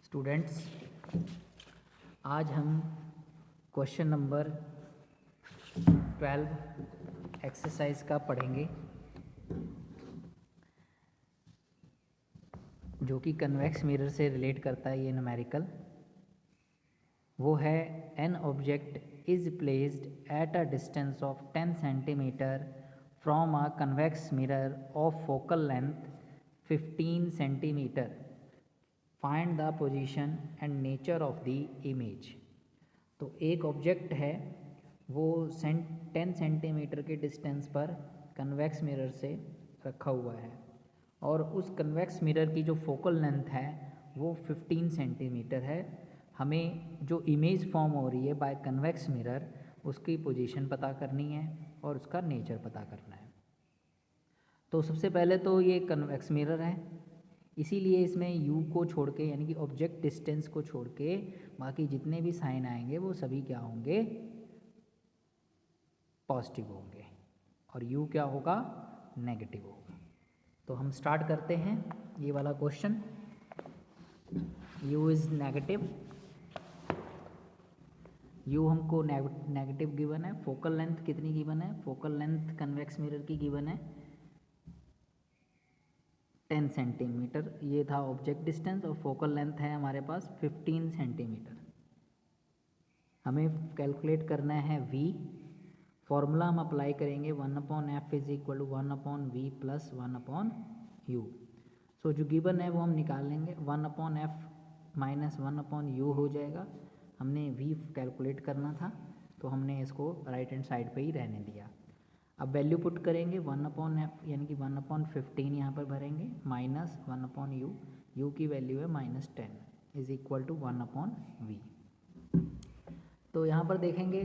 Students, आज हम question number 12 exercise का पढ़ेंगे, जो कि कन्वेक्स मिरर से रिलेट करता है। ये न्यूमेरिकल वो है, an object is placed at a distance of 10 centimetre from a convex mirror of focal length 15 centimetre. Find the position and nature of the image. तो एक ऑब्जेक्ट है, वो 10 सेंटीमीटर के डिस्टेंस पर कन्वेक्स मिरर से रखा हुआ है और उस कन्वेक्स मिरर की जो फोकल लेंथ है वो 15 सेंटीमीटर है। हमें जो इमेज फॉर्म हो रही है बाय कन्वेक्स मिरर, उसकी पोजीशन पता करनी है और उसका नेचर पता करना है। तो सबसे पहले तो ये कन्वेक्स मिरर है, इसीलिए इसमें u को छोड़ के, यानी कि ऑब्जेक्ट डिस्टेंस को छोड़ के बाकी जितने भी साइन आएंगे वो सभी क्या होंगे, पॉजिटिव होंगे, और u क्या होगा, नेगेटिव होगा। तो हम स्टार्ट करते हैं ये वाला question. u is negative, u हमको नेगेटिव गिवन है। फोकल लेंथ कितनी गिवन है, फोकल लेंथ कन्वेक्स मिरर की गिवन है 10 सेंटीमीटर। ये था ऑब्जेक्ट डिस्टेंस और फोकल लेंथ है हमारे पास 15 सेंटीमीटर। हमें कैलकुलेट करना है v। फॉर्मूला हम अप्लाई करेंगे 1/f is equal to 1/v plus 1/u। So जो गिवन है वो हम निकाल लेंगे, 1/f माइनस 1/u हो जाएगा। हमने v कैलकुलेट करना था तो हमने इसको राइट हैंड साइड पे ही रहने दिया। अब वैल्यू पुट करेंगे 1/f यानी कि 1/15 यहाँ पर भरेंगे, माइनस 1/u, u की वैल्यू है -10 इज इक्वल टू 1/v। तो यहाँ पर देखेंगे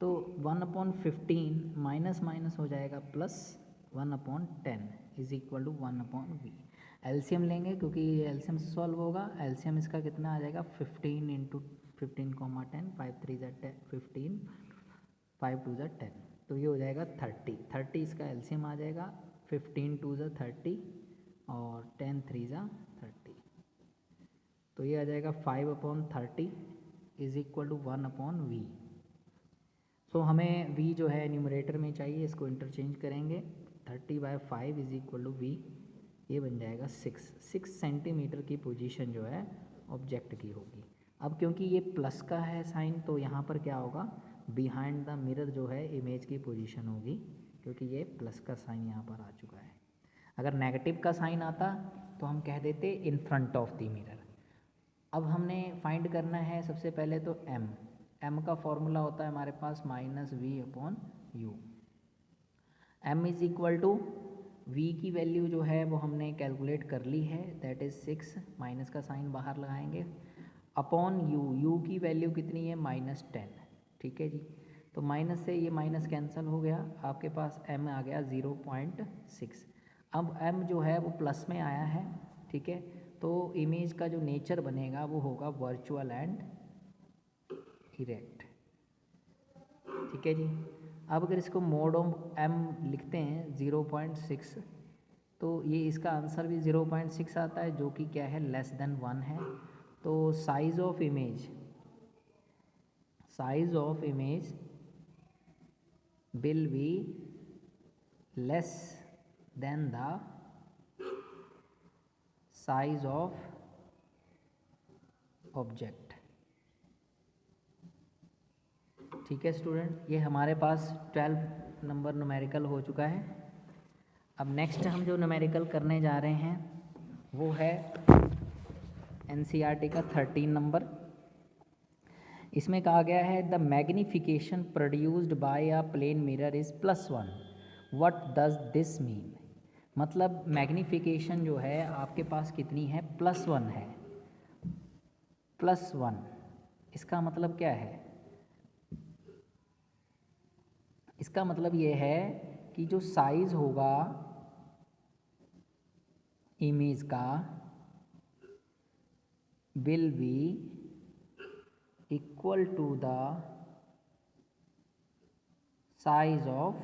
तो 1/15 माइनस माइनस हो जाएगा plus 1/10 is equal to 1/v। LCM लेंगे क्योंकि एलसीएम से सॉल्व होगा। एलसीएम इसका कितना आ जाएगा, 15 इंटू 15, 10, 5 3 15, 5 2 10, तो ये हो जाएगा 30 इसका एलसीएम आ जाएगा। 15 2 30 और 10 3 30, तो ये आ जाएगा 5/30 इज इक्वल टू 1/v। सो हमें v जो है न्यूमरेटर में चाहिए, इसको इंटरचेंज करेंगे। 30/5 इज इक्वल टू v, ये बन जाएगा 6 सेंटीमीटर की पोजीशन जो है ऑब्जेक्ट की होगी। अब क्योंकि ये प्लस का है साइन, तो यहाँ पर क्या होगा, बिहाइंड द मिरर जो है इमेज की पोजीशन होगी, क्योंकि ये प्लस का साइन यहाँ पर आ चुका है। अगर नेगेटिव का साइन आता तो हम कह देते in front of the mirror. अब हमने फाइंड करना है सबसे पहले तो m का फॉर्मूला होता है हमारे पास -v/u। m is equal to v की वैल्यू जो है वो हमने कैलकुलेट कर ली है, दैट इज़ 6, माइनस का साइन बाहर लगाएंगे, अपॉन u की वैल्यू कितनी है, -10। ठीक है जी, तो माइनस से ये माइनस कैंसिल हो गया, आपके पास m आ गया 0.6। अब m जो है वो प्लस में आया है, ठीक है, तो इमेज का जो नेचर बनेगा वो होगा वर्चुअल एंड इरेक्ट। ठीक है जी। अब अगर इसको मोड ऑफ m लिखते हैं 0.6, तो ये इसका आंसर भी 0.6 आता है, जो कि क्या है, लेस देन 1 है। तो size of image will be less than the size of object. ठीक है स्टूडेंट, ये हमारे पास 12 नंबर न्यूमेरिकल हो चुका है। अब नेक्स्ट हम जो न्यूमेरिकल करने जा रहे हैं वो है एनसीईआरटी का 13 नंबर। इसमें कहा गया है the magnification produced by a plane mirror is +1, what does this mean. मतलब मैग्निफिकेशन जो है आपके पास कितनी है, +1 है। +1 इसका मतलब क्या है, इसका मतलब ये है कि जो साइज होगा इमेज का will be equal to the size of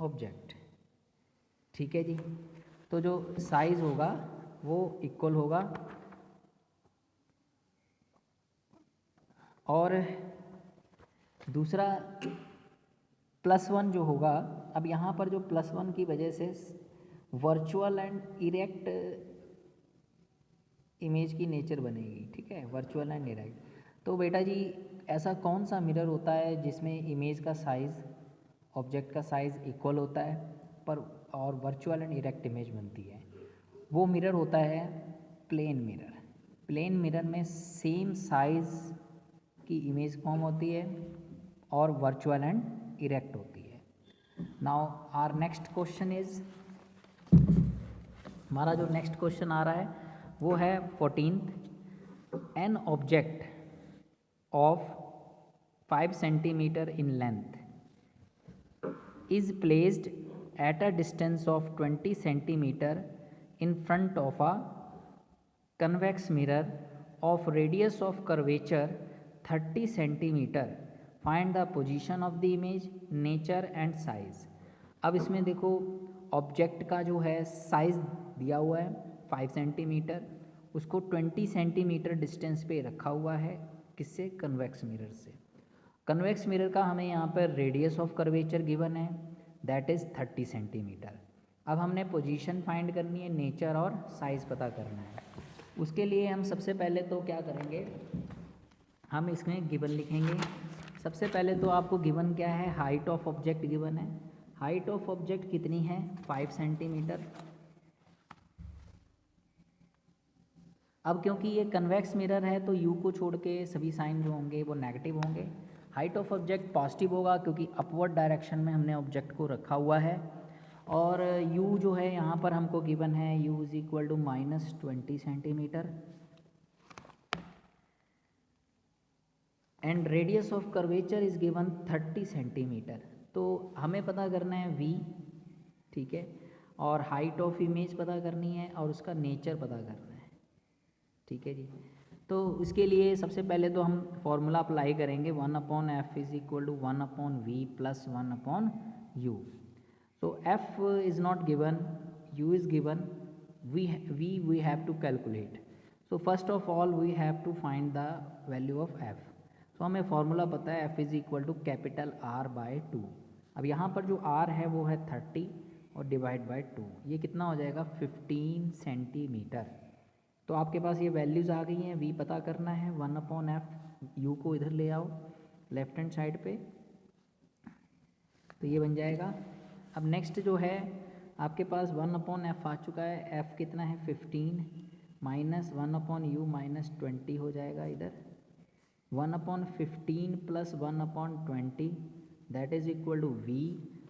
object. ठीक है जी, तो जो साइज होगा वो इक्वल होगा, और दूसरा +1 जो होगा, अब यहाँ पर जो +1 की वजह से वर्चुअल एंड इरेक्ट इमेज की नेचर बनेगी, ठीक है, वर्चुअल एंड इरेक्ट। तो बेटा जी ऐसा कौन सा मिरर होता है जिसमें इमेज का साइज़, ऑब्जेक्ट का साइज़ इक्वल होता है पर और वर्चुअल एंड इरेक्ट इमेज बनती है? वो मिरर होता है प्लेन मिरर। प्लेन मिरर में सेम साइज़ की इमेज फॉर्म होती है और वर्चुअल एंड इरेक्ट होती है। Now our next question is, हमारा जो नेक्स्ट क्वेश्चन आ रहा है वो है 14th। An object of 5 centimetre in length is placed at a distance of 20 centimeter in front of a convex mirror of radius of curvature 30 centimeter. Find the position of the image, nature and size. अब इसमें देखो object का जो है size दिया हुआ है 5 centimetre, उसको 20 सेंटीमीटर डिस्टेंस पे रखा हुआ है, किससे? कन्वेक्स मिरर से। कन्वेक्स मिरर का हमें यहाँ पर रेडियस ऑफ कर्वेचर गिवन है, दैट इज़ 30 सेंटीमीटर। अब हमने पोजीशन फाइंड करनी है, नेचर और साइज़ पता करना है। उसके लिए हम सबसे पहले तो क्या करेंगे, हम इसमें गिवन लिखेंगे। सबसे पहले तो आपको गिवन क्या है, हाइट ऑफ ऑब्जेक्ट गिवन है। हाइट ऑफ ऑब्जेक्ट कितनी है? 5 सेंटीमीटर। अब क्योंकि ये कन्वेक्स मिरर है तो यू को छोड़ के सभी साइन जो होंगे वो नेगेटिव होंगे। हाइट ऑफ ऑब्जेक्ट पॉजिटिव होगा क्योंकि अपवर्ड डायरेक्शन में हमने ऑब्जेक्ट को रखा हुआ है। और u जो है यहाँ पर हमको गिवन है, u is equal to -20 centimetre and radius of curvature is given 30 centimetre. तो हमें पता करना है v, ठीक है, और हाइट ऑफ इमेज पता करनी है और उसका नेचर पता करना है, ठीक है जी। तो इसके लिए सबसे पहले तो हम फॉर्मूला अप्लाई करेंगे, 1/f is equal to 1/v plus 1/u। So f is not given, u is given, we have to calculate. So first of all we have to find the value of f. So हमें formula पता है f is equal to capital R/2। अब यहाँ पर जो r है वो है 30 और डिवाइड बाय 2, ये कितना हो जाएगा? 15 सेंटीमीटर। तो आपके पास ये वैल्यूज़ आ गई हैं, v पता करना है, 1/f, u को इधर ले आओ लेफ्ट हैंड साइड पे, तो ये बन जाएगा। अब नेक्स्ट जो है आपके पास 1/f आ चुका है, f कितना है? 15 माइनस 1/u माइनस 20 हो जाएगा इधर, 1/15 plus 1/20 that is equal to v।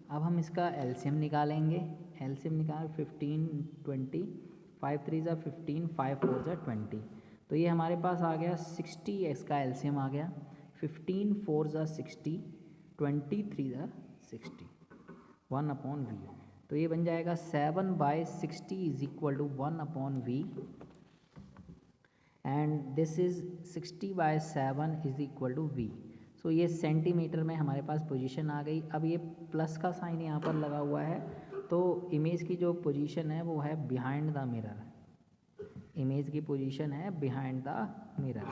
अब हम इसका एलसीएम निकालेंगे, एलसीएम निकाल 15 20, 5 3 ज़ा 15, 5 4 ज़ा 20, तो ये हमारे पास आ गया 60, इसका एलसीएम आ गया 15 4 ज़ा 60, 20 3 ज़ा 60, 1/v। तो ये बन जाएगा 7/60 is equal to 1/v and this is 60/7 is equal to v। So ये सेंटीमीटर में हमारे पास पोजीशन आ गई। अब ये प्लस का साइन यहाँ पर लगा हुआ है, तो इमेज की जो पोजीशन है वो है बिहाइंड द मिरर, इमेज की पोजीशन है बिहाइंड द मिरर।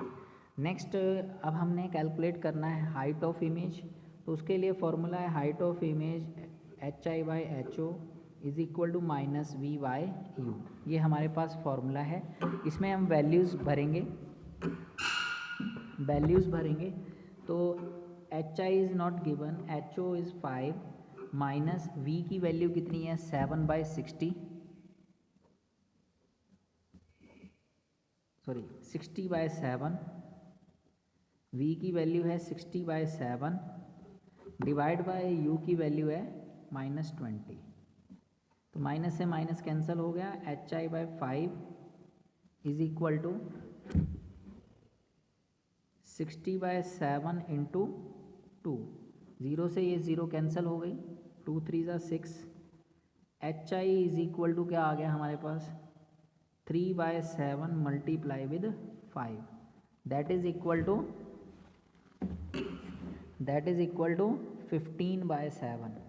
नेक्स्ट अब हमने कैलकुलेट करना है हाइट ऑफ इमेज, तो उसके लिए फॉर्मूला है height of image HI/HO is equal to -v/u। ये हमारे पास फॉर्मूला है, इसमें हम वैल्यूज़ भरेंगे, तो HI is not given, HO is 5 minus v की वैल्यू कितनी है? 7/60, सॉरी 60/7, v की वैल्यू है 60/7 डिवाइड बाय u की वैल्यू है -20, तो माइनस से माइनस कैंसिल हो गया, HI/5 is equal to 60/7 into 2, 0 से ये 0 कैंसिल हो गई, 2 3 ज़ा 6, HI इज इक्वल टू क्या आ गया हमारे पास? 3/7 multiply with 5 that is equal to 15/7।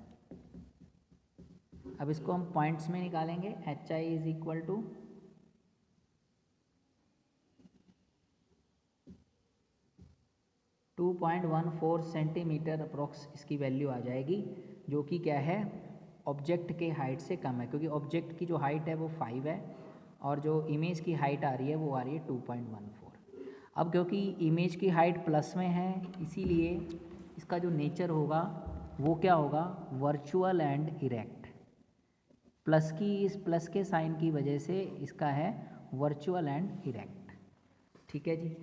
अब इसको हम पॉइंट्स में निकालेंगे, HI is equal to 2.14 centimetre approx इसकी वैल्यू आ जाएगी, जो कि क्या है ऑब्जेक्ट के हाइट से कम है, क्योंकि ऑब्जेक्ट की जो हाइट है वो 5 है और जो इमेज की हाइट आ रही है वो आ रही है 2.14। अब क्योंकि इमेज की हाइट प्लस में है, इसीलिए इसका जो नेचर होगा वो क्या होगा, वर्चुअल एंड इरेक्ट। प्लस की इस प्लस के साइन की वजह से इसका है वर्चुअल एंड इरेक्ट। ठीक है जी।